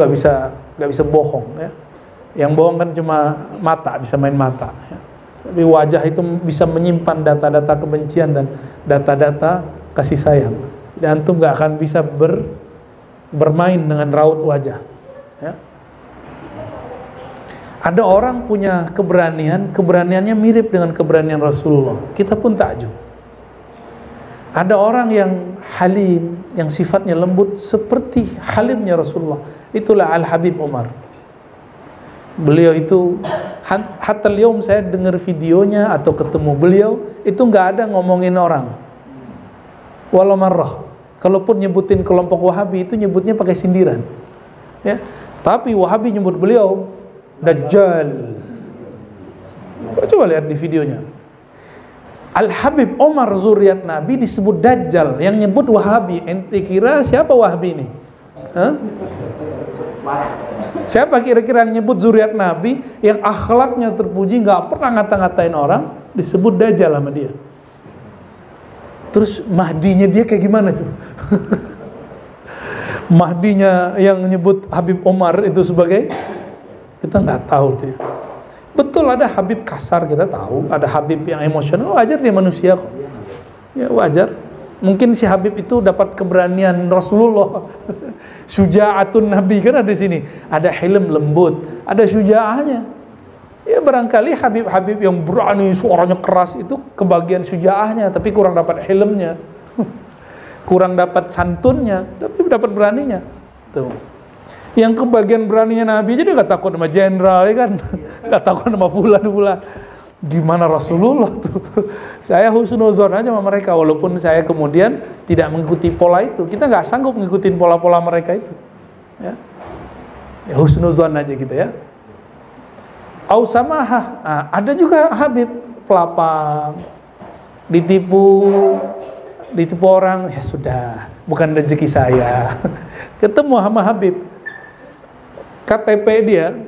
nggak bisa bohong ya. Yang bohong kan cuma mata, bisa main mata ya. Tapi wajah itu bisa menyimpan data-data kebencian dan data-data kasih sayang. Dan antum nggak akan bisa bermain dengan raut wajah ya. Ada orang punya keberaniannya mirip dengan keberanian Rasulullah, kita pun takjub. Ada orang yang halim, yang sifatnya lembut seperti halimnya Rasulullah, itulah Al-Habib Umar. Beliau itu hatta liyaum saya dengar videonya atau ketemu beliau itu nggak ada ngomongin orang walau marrah. Kalaupun nyebutin kelompok Wahabi itu nyebutnya pakai sindiran ya. Tapi Wahabi nyebut beliau Dajjal. Coba lihat di videonya. Al-Habib Umar zuriat Nabi disebut Dajjal, yang nyebut Wahabi. Ente kira siapa Wahabi ini? Hah? Siapa kira-kira yang nyebut zuriat Nabi, yang akhlaknya terpuji, nggak pernah ngata-ngatain orang, disebut Dajjal sama dia. Terus Mahdinya dia kayak gimana tuh? Mahdinya yang nyebut Habib Umar itu sebagai, kita nggak tahu tuh ya. Betul ada Habib kasar, kita tahu. Ada Habib yang emosional, wajar dia manusia kok. Ya wajar. Mungkin si Habib itu dapat keberanian Rasulullah. Syuja'atun Nabi kan ada di sini. Ada hilm lembut, ada syuja'ahnya. Ya barangkali Habib-Habib yang berani, suaranya keras itu kebagian syuja'ahnya, tapi kurang dapat hilmnya. Kurang dapat santunnya, tapi dapat beraninya. Tuh. Yang kebagian beraninya Nabi jadi nggak takut sama jenderal ya kan, nggak takut sama fulan. Gimana Rasulullah tuh? Saya husnuzon aja sama mereka, walaupun saya kemudian tidak mengikuti pola itu. Kita nggak sanggup ngikutin pola-pola mereka itu. Ya, husnuzon aja gitu ya. Au samahah, ada juga Habib pelapang, ditipu orang, ya sudah, bukan rezeki saya. Ketemu sama Habib, KTP dia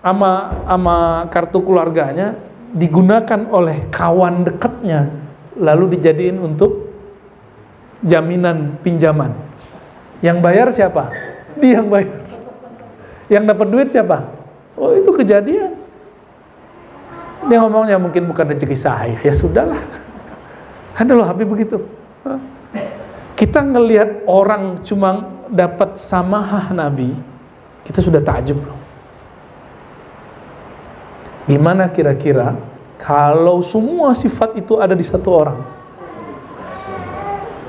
sama kartu keluarganya digunakan oleh kawan dekatnya, lalu dijadiin untuk jaminan pinjaman. Yang bayar siapa? Dia yang bayar. Yang dapat duit siapa? Oh itu kejadian. Dia ngomongnya mungkin bukan rezeki saya. Ya sudahlah. Ada loh Habib begitu. Kita ngelihat orang cuma dapat samahah Nabi, kita sudah takjub loh. Gimana kira-kira kalau semua sifat itu ada di satu orang?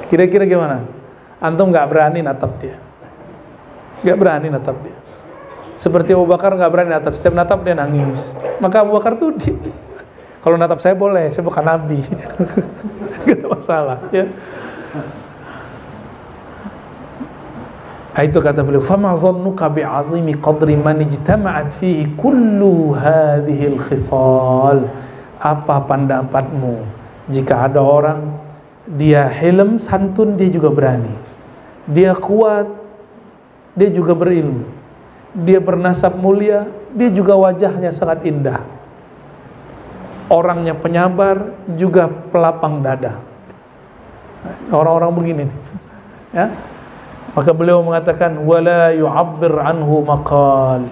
Kira-kira gimana? Antum nggak berani natap dia, nggak berani natap dia. Seperti Abu Bakar nggak berani natap, setiap natap dia nangis. Maka Abu Bakar tuh kalau natap saya boleh, saya bukan Nabi, nggak ada masalah. Ya. Itu kata beliau, "Fama dhannuka bi'azimi qadri man ijtama'at fihi kullu hadhil khisal." Apa pendapatmu jika ada orang dia hilm, santun, dia juga berani, dia kuat, dia juga berilmu, dia bernasab mulia, dia juga wajahnya sangat indah, orangnya penyabar, juga pelapang dada. Orang-orang begini ya. Maka beliau mengatakan wala yu'abbir anhu maqal.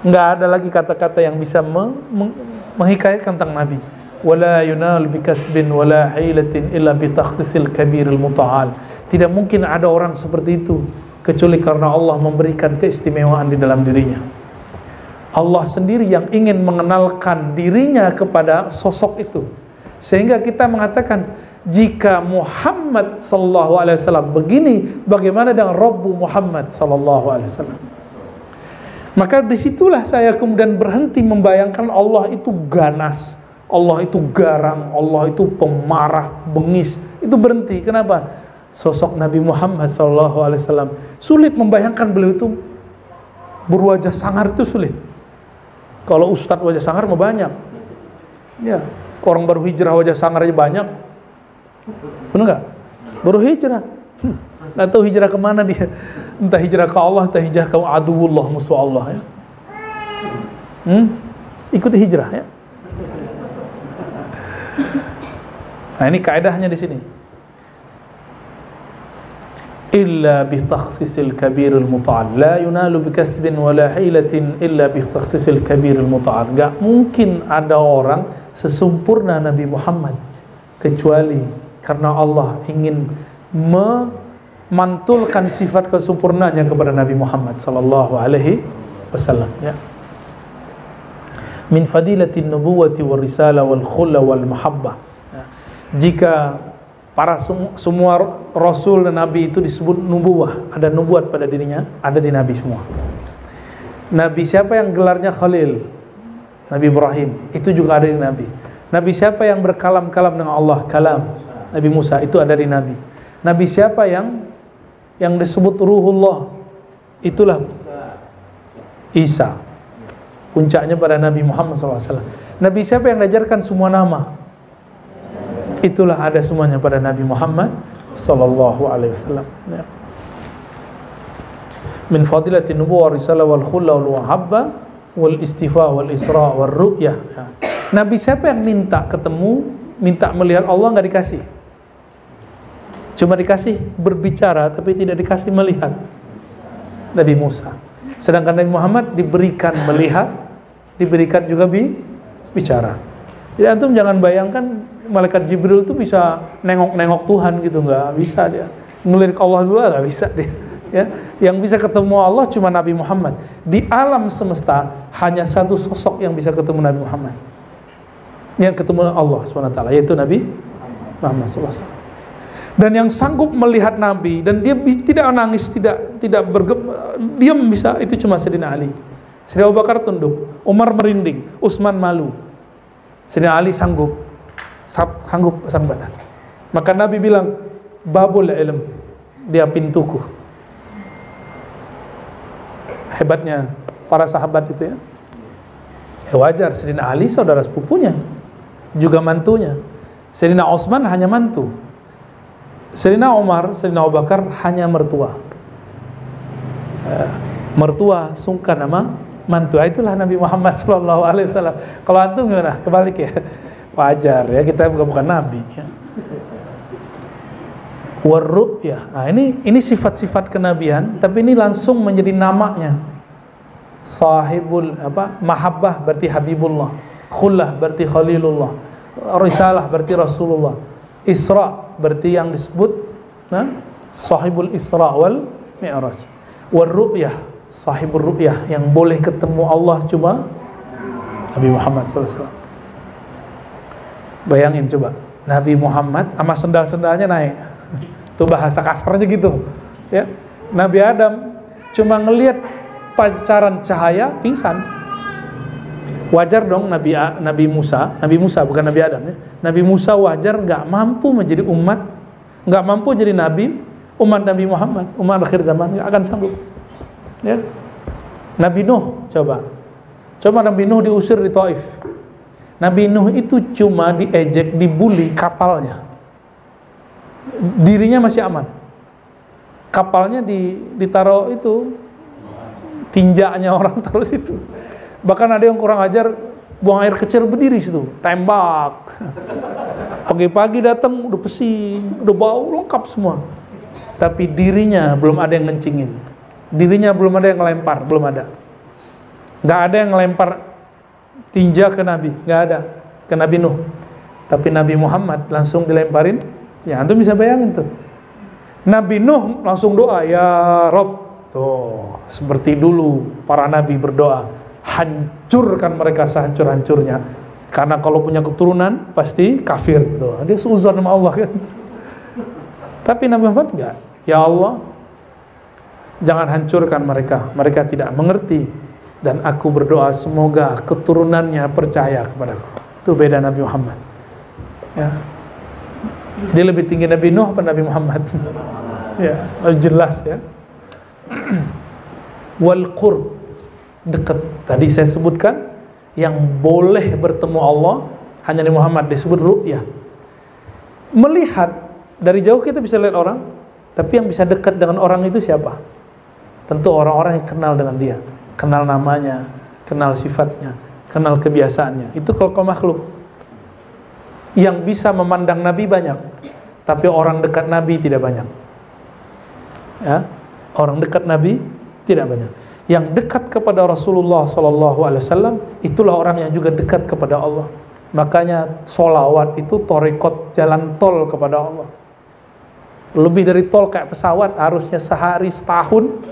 Enggak ada lagi kata-kata yang bisa menghikayatkan tentang Nabi. Wala yunal bikasbin wala hilatin illa bi takhsisil kabiril muta'al. Tidak mungkin ada orang seperti itu kecuali karena Allah memberikan keistimewaan di dalam dirinya. Allah sendiri yang ingin mengenalkan dirinya kepada sosok itu. Sehingga kita mengatakan jika Muhammad sallallahu alaihi wasallam begini, bagaimana dengan Rabbu Muhammad sallallahu alaihi wasallam? Maka disitulah saya kemudian berhenti membayangkan Allah itu ganas, Allah itu garang, Allah itu pemarah, bengis. Itu berhenti. Kenapa? Sosok Nabi Muhammad sallallahu alaihi wasallam sulit membayangkan beliau itu berwajah sangar, itu sulit. Kalau ustadz wajah sangar mah banyak. Ya, orang baru hijrah wajah sangar aja banyak. Benar nggak? Baru hijrah, nggak tahu hijrah kemana dia. Entah hijrah ke Allah, entah hijrah ke aduwullah, musuh Allah ya. Ikuti hijrah ya. Nah ini kaidahnya di sini. illa bi takhsisil kabiril muta'al. La yunalu bi kasbin wala hilatin illa bi takhsisil kabiril muta'al. Enggak mungkin ada orang sesempurna Nabi Muhammad kecuali karena Allah ingin memantulkan sifat kesempurnaannya kepada Nabi Muhammad sallallahu alaihi wasallam, ya. Min fadilatin nubuwati wal risalah wal khulla wal mahabbah. Ya. Jika para semua rasul dan nabi itu disebut nubuwah, ada nubuat pada dirinya, ada di nabi semua. Nabi siapa yang gelarnya Khalil? Nabi Ibrahim, itu juga ada di nabi. Nabi siapa yang berkalam-kalam dengan Allah? Kalam. Nabi Musa, itu ada di nabi. Nabi siapa yang disebut Ruhullah? Itulah Isa. Puncaknya pada Nabi Muhammad SAW. Nabi siapa yang diajarkan semua nama? Itulah ada semuanya pada Nabi Muhammad sallallahu alaihi wasallam. Ya. Min fadilatin nubuwah risalah wal khulla wal wahabba wal istifa wal isra wal ru'yah. Ya. Nabi siapa yang minta ketemu, minta melihat Allah, nggak dikasih. Cuma dikasih berbicara tapi tidak dikasih melihat. Nabi Musa. Sedangkan Nabi Muhammad diberikan melihat, diberikan juga bicara. Jadi antum jangan bayangkan malaikat Jibril itu bisa nengok-nengok Tuhan gitu, nggak bisa dia. Ngelirik Allah juga nggak bisa dia. Ya, yang bisa ketemu Allah cuma Nabi Muhammad. Di alam semesta hanya satu sosok yang bisa ketemu Nabi Muhammad, yang ketemu Allah SWT, yaitu Nabi Muhammad SAW. Dan yang sanggup melihat Nabi dan dia tidak menangis, tidak diam bisa, itu cuma Sayyidina Ali. Sayyidina Abu Bakar tunduk, Umar merinding, Utsman malu. Sayyidina Ali sanggup pasang badan. Maka Nabi bilang, babul ilm, dia pintuku. Hebatnya para sahabat itu, ya. Wajar, Sayyidina Ali saudara sepupunya, juga mantunya. Sayyidina Utsman hanya mantu. Sayyidina Umar, Sayyidina Abu Bakar hanya mertua. Mertua sungkan sama mantu. Itulah Nabi Muhammad SAW. Kalau antum gimana? Kebalik ya. Wajar ya, kita bukan nabi ya. Warru'yah. Ya. Nah, ini sifat-sifat kenabian, tapi ini langsung menjadi namanya. Sahibul mahabbah berarti Habibullah, khullah berarti Khalilullah, risalah berarti Rasulullah, Isra berarti yang disebut sahibul Isra wal Mi'raj. Warru'yah, sahibul ru'yah, yang boleh ketemu Allah cuma Nabi Muhammad SAW. Bayangin coba, Nabi Muhammad sama sendal-sendalnya naik. Itu bahasa kasarnya gitu, ya. Nabi Adam cuma ngelihat pancaran cahaya pingsan. Wajar dong Nabi Musa bukan Nabi Adam, ya. Nabi Musa wajar nggak mampu menjadi umat, nggak mampu jadi nabi, umat Nabi Muhammad, umat akhir zaman nggak akan sanggup, ya. Nabi Nuh coba Nabi Nuh diusir di Taif. Nabi Nuh itu cuma diejek, dibully kapalnya, dirinya masih aman. Kapalnya ditaruh itu, tinjaknya orang taruh situ. Bahkan ada yang kurang ajar, buang air kecil berdiri situ, tembak. Pagi-pagi datang udah pesing, udah bau lengkap semua. Tapi dirinya belum ada yang ngencingin, dirinya belum ada yang ngelempar, belum ada. Nggak ada yang ngelempar tinja ke Nabi, nggak ada, ke Nabi Nuh. Tapi Nabi Muhammad langsung dilemparin. Ya antum bisa bayangin tuh, Nabi Nuh langsung doa, ya Rob. Tuh, seperti dulu para nabi berdoa, hancurkan mereka sehancur-hancurnya. Karena kalau punya keturunan pasti kafir. Tuh, dia seuzon sama Allah kan. Tapi Nabi Muhammad enggak. Ya Allah, jangan hancurkan mereka, mereka tidak mengerti. Dan aku berdoa semoga keturunannya percaya kepadaku. Itu beda Nabi Muhammad, ya. Dia lebih tinggi Nabi Nuh atau Nabi Muhammad? Ya, jelas ya. Wal qurb, dekat. Tadi saya sebutkan yang boleh bertemu Allah hanya Nabi Muhammad, disebut ru'yah. Melihat dari jauh kita bisa lihat orang, tapi yang bisa dekat dengan orang itu siapa? Tentu orang-orang yang kenal dengan dia, kenal namanya, kenal sifatnya, kenal kebiasaannya. Itu kalau makhluk. Yang bisa memandang Nabi banyak, tapi orang dekat Nabi tidak banyak. Ya, orang dekat Nabi tidak banyak. Yang dekat kepada Rasulullah SAW itulah orang yang juga dekat kepada Allah. Makanya solawat itu thariqat, jalan tol kepada Allah. Lebih dari tol kayak pesawat, harusnya sehari, setahun,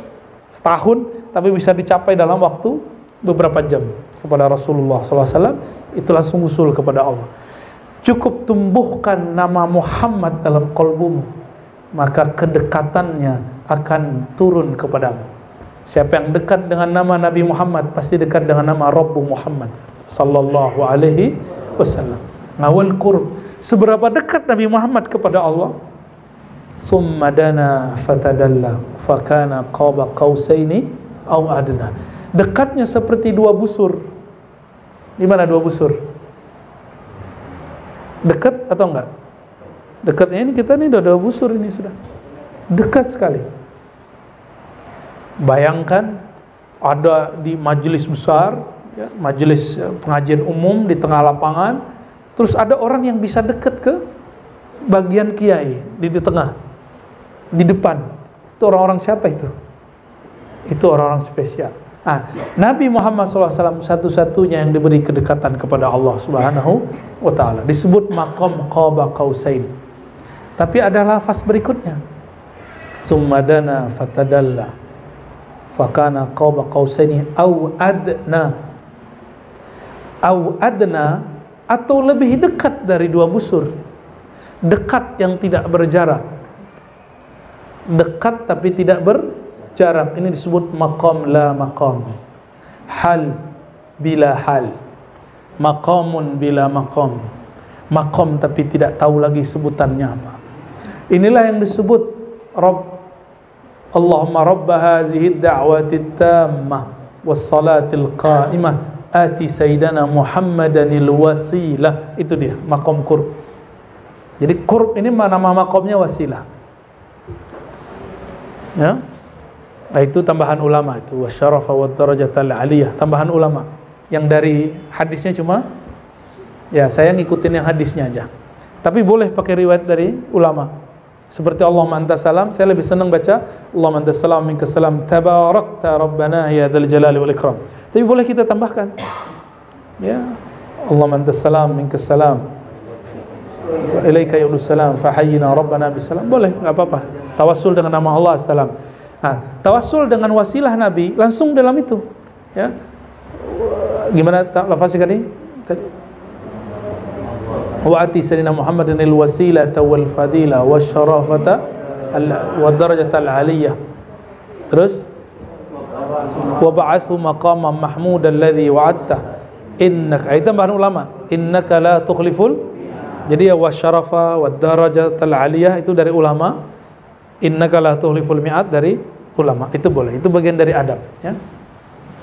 tapi bisa dicapai dalam waktu beberapa jam kepada Rasulullah SAW. Itu langsung usul kepada Allah. Cukup tumbuhkan nama Muhammad dalam qalbumu, maka kedekatannya akan turun kepadamu. Siapa yang dekat dengan nama Nabi Muhammad pasti dekat dengan nama Rabbu Muhammad sallallahu alaihi wasallam. Ngawal qurb, seberapa dekat Nabi Muhammad kepada Allah? Summa dana fatadalla fakana qaba qausaini au adna. Dekatnya seperti dua busur. Di mana dua busur? Dekat atau enggak? Dekatnya ini kita ini udah dua busur ini sudah. Dekat sekali. Bayangkan ada di majelis besar, ya, majelis pengajian umum di tengah lapangan, terus ada orang yang bisa dekat ke bagian kiai di tengah, di depan. Itu orang-orang siapa itu? Itu orang-orang spesial. Nabi Muhammad SAW satu-satunya yang diberi kedekatan kepada Allah Subhanahu wa Ta'ala. Disebut maqam qaba qausain. Tapi ada lafaz berikutnya. Summa dana fatadalla fakana qaba qausaini au adna. Au adna atau lebih dekat dari dua busur. Dekat yang tidak berjarak. Dekat tapi tidak berjarak. Ini disebut maqam la maqam. Hal bila hal. Maqamun bila maqam. Maqam tapi tidak tahu lagi sebutannya apa. Inilah yang disebut Rabb. Allahumma rabba hazihi da'wati tammah wassalatil qa'imah ati sayyidana Muhammadanil wasilah. Itu dia maqam qurb. Jadi qurb ini nama maqamnya wasilah. Ya. Itu tambahan ulama itu wasyarafa wad darajatal aliyah, tambahan ulama. Yang dari hadisnya cuma ya saya ngikutin yang hadisnya aja. Tapi boleh pakai riwayat dari ulama. Seperti Allahumma antas salam, saya lebih senang baca Allahumma antas salam minkas salam tabarakta rabbana ya dzal jalali wal ikram. Tapi boleh kita tambahkan ya Allahumma antas salam minkas salam ilaika ya'udus salam fahayyina rabbana bis salam. Boleh, enggak apa-apa. Tawassul dengan nama Allah as-salam. Tawassul dengan wasilah Nabi langsung dalam itu ya. Gimana lafaznya tadi? Wa ati sayyidina Muhammadan al-wasilata wal fadila wasyarafata wa darajatal aliyah. Terus wa ba'athu maqaman mahmudan alladhi wa'adta innaka, itu tambahan ulama, innaka la tukhliful. Jadi ya wasyarafa wa darajatal aliyah itu dari ulama, innaka la tukhliful mi'ad dari ulama. Itu boleh, itu bagian dari adab ya.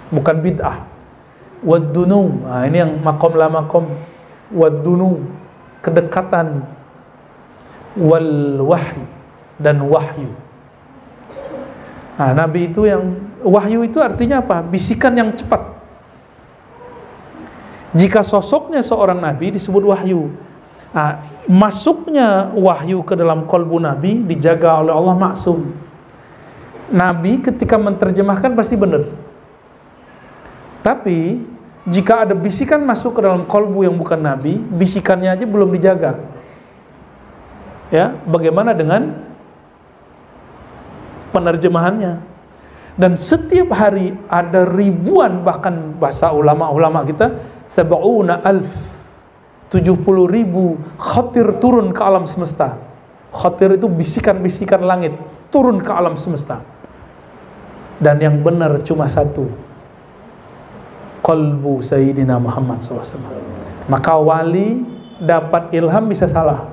Bukan bid'ah. Wad dunu, ini yang maqam la maqam. Wad dunu, kedekatan, wal wahyu, dan wahyu. Nabi itu yang wahyu itu artinya apa? Bisikan yang cepat. Jika sosoknya seorang nabi disebut wahyu. Masuknya wahyu ke dalam qalbu nabi dijaga oleh Allah maksum. Nabi ketika menerjemahkan pasti benar. Tapi jika ada bisikan masuk ke dalam qalbu yang bukan nabi, bisikannya aja belum dijaga. Ya, bagaimana dengan penerjemahannya? Dan setiap hari ada ribuan, bahkan bahasa ulama-ulama kita 70,000 khatir turun ke alam semesta. Khatir itu bisikan-bisikan langit turun ke alam semesta. Dan yang benar cuma satu, qalbu Sayyidina Muhammad SAW. Maka wali dapat ilham bisa salah.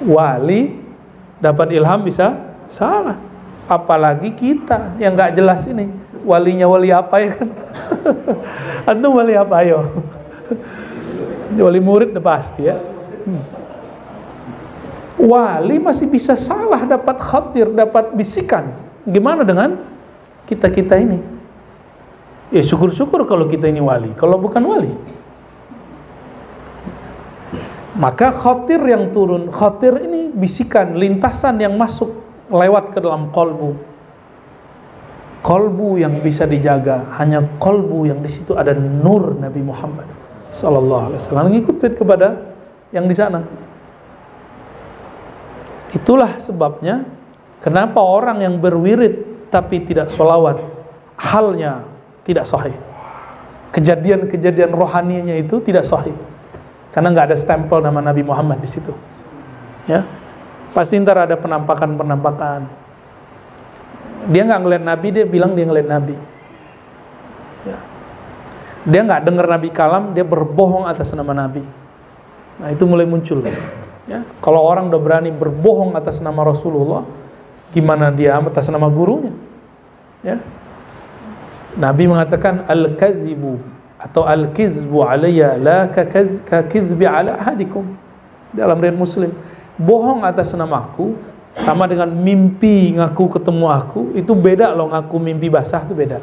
Wali dapat ilham bisa salah. Apalagi kita yang gak jelas ini. Walinya wali apa ya kan? Antum wali apa ayo? Wali murid udah pasti ya. Wali masih bisa salah, dapat khatir, dapat bisikan. Gimana dengan kita-kita ini? Ya syukur-syukur kalau kita ini wali. Kalau bukan wali, maka khatir yang turun, khatir ini bisikan, lintasan yang masuk lewat ke dalam kolbu. Kolbu yang bisa dijaga hanya kolbu yang di situ ada nur Nabi Muhammad sallallahu alaihi wasallam, ngikutin kepada yang di sana. Itulah sebabnya kenapa orang yang berwirid tapi tidak sholawat halnya tidak sahih. Kejadian-kejadian rohaninya itu tidak sahih karena nggak ada stempel nama Nabi Muhammad di situ. Ya, pasti ntar ada penampakan. Dia nggak ngeliat Nabi, dia bilang dia ngeliat Nabi. Ya. Dia nggak dengar Nabi kalam, dia berbohong atas nama Nabi. Nah itu mulai muncul. Ya, kalau orang udah berani berbohong atas nama Rasulullah, gimana dia atas nama gurunya? Ya. Nabi mengatakan al-kazibu atau al-kizbu alayya la ka-kizbi ala ahadikum. Dalam riwayat Muslim, bohong atas namaku sama dengan mimpi ngaku ketemu aku, itu beda loh. Ngaku mimpi basah itu beda.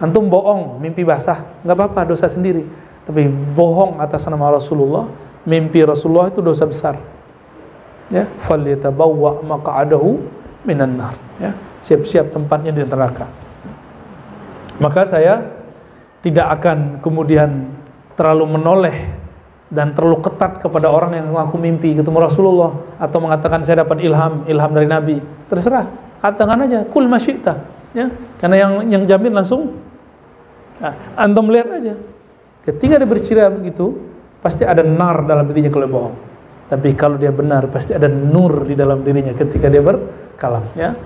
Antum bohong mimpi basah nggak apa-apa, dosa sendiri. Tapi bohong atas nama Rasulullah, mimpi Rasulullah itu dosa besar. Ya, falyatabawwa maq'adahu minan nar. Ya, siap-siap tempatnya di neraka. Maka saya tidak akan kemudian terlalu menoleh dan terlalu ketat kepada orang yang mengaku mimpi ketemu Rasulullah atau mengatakan saya dapat ilham dari Nabi. Terserah, katakan aja kul masyita, ya. Karena yang jamin langsung antum lihat aja. Ketika dia bercerita begitu, pasti ada nar dalam dirinya kalau bohong. Tapi kalau dia benar, pasti ada nur di dalam dirinya ketika dia berkalam, ya.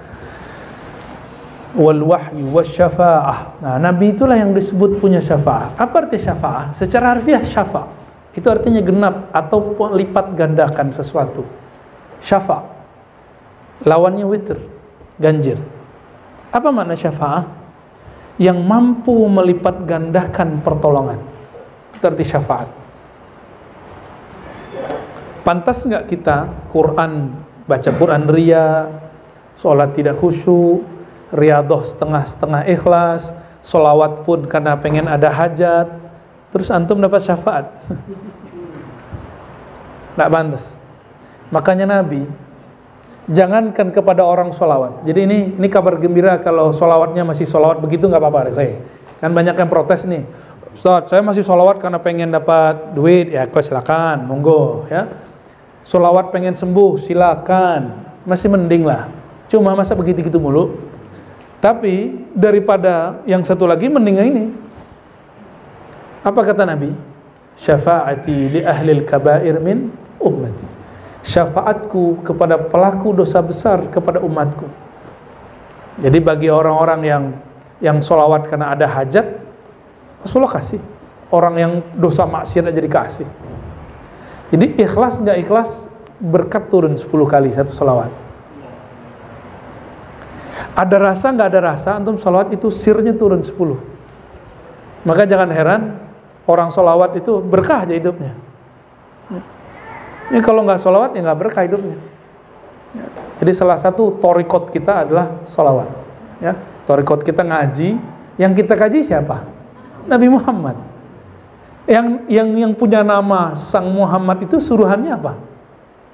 Wal wahyu wasyafa'ah. Nah, Nabi itulah yang disebut punya syafa'ah. Apa arti syafa'ah? Secara harfiah syafa' itu artinya genap atau lipat gandakan sesuatu. Syafa' lawannya witr, ganjil. Apa makna syafa'ah? Yang mampu melipat gandakan pertolongan. Itu arti syafaat. Pantas nggak kita baca Quran ria, sholat tidak khusyuk, riyadhah setengah-setengah ikhlas, sholawat pun karena pengen ada hajat, terus antum dapat syafaat? Nggak pantas. Makanya Nabi jangankan kepada orang sholawat. Jadi ini kabar gembira kalau sholawatnya masih sholawat begitu nggak apa-apa. Kan banyak yang protes nih, Ustaz, saya masih sholawat karena pengen dapat duit, ya kau silakan, monggo, ya. Sholawat pengen sembuh, silakan, masih mending lah. Cuma masa begitu-gitu mulu? Tapi daripada yang satu lagi mending ini. Apa kata Nabi? Syafaati li ahlil kabair min ummati. Syafaatku kepada pelaku dosa besar kepada umatku. Jadi bagi orang-orang yang sholawat karena ada hajat, Rasulullah kasih. Orang yang dosa maksiat aja dikasih. Jadi ikhlas nggak ikhlas, berkat turun 10 kali satu sholawat. Ada rasa nggak ada rasa, antum sholawat itu sirnya turun 10. Maka jangan heran orang sholawat itu berkah aja hidupnya. Ini kalau nggak sholawat ya nggak berkah hidupnya. Jadi salah satu torikot kita adalah sholawat. Ya, torikot kita ngaji, yang kita kaji siapa? Nabi Muhammad. Yang punya nama Sang Muhammad itu suruhannya apa?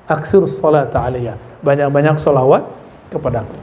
Aksir sholata alaiya. Banyak-banyak sholawat kepadaku.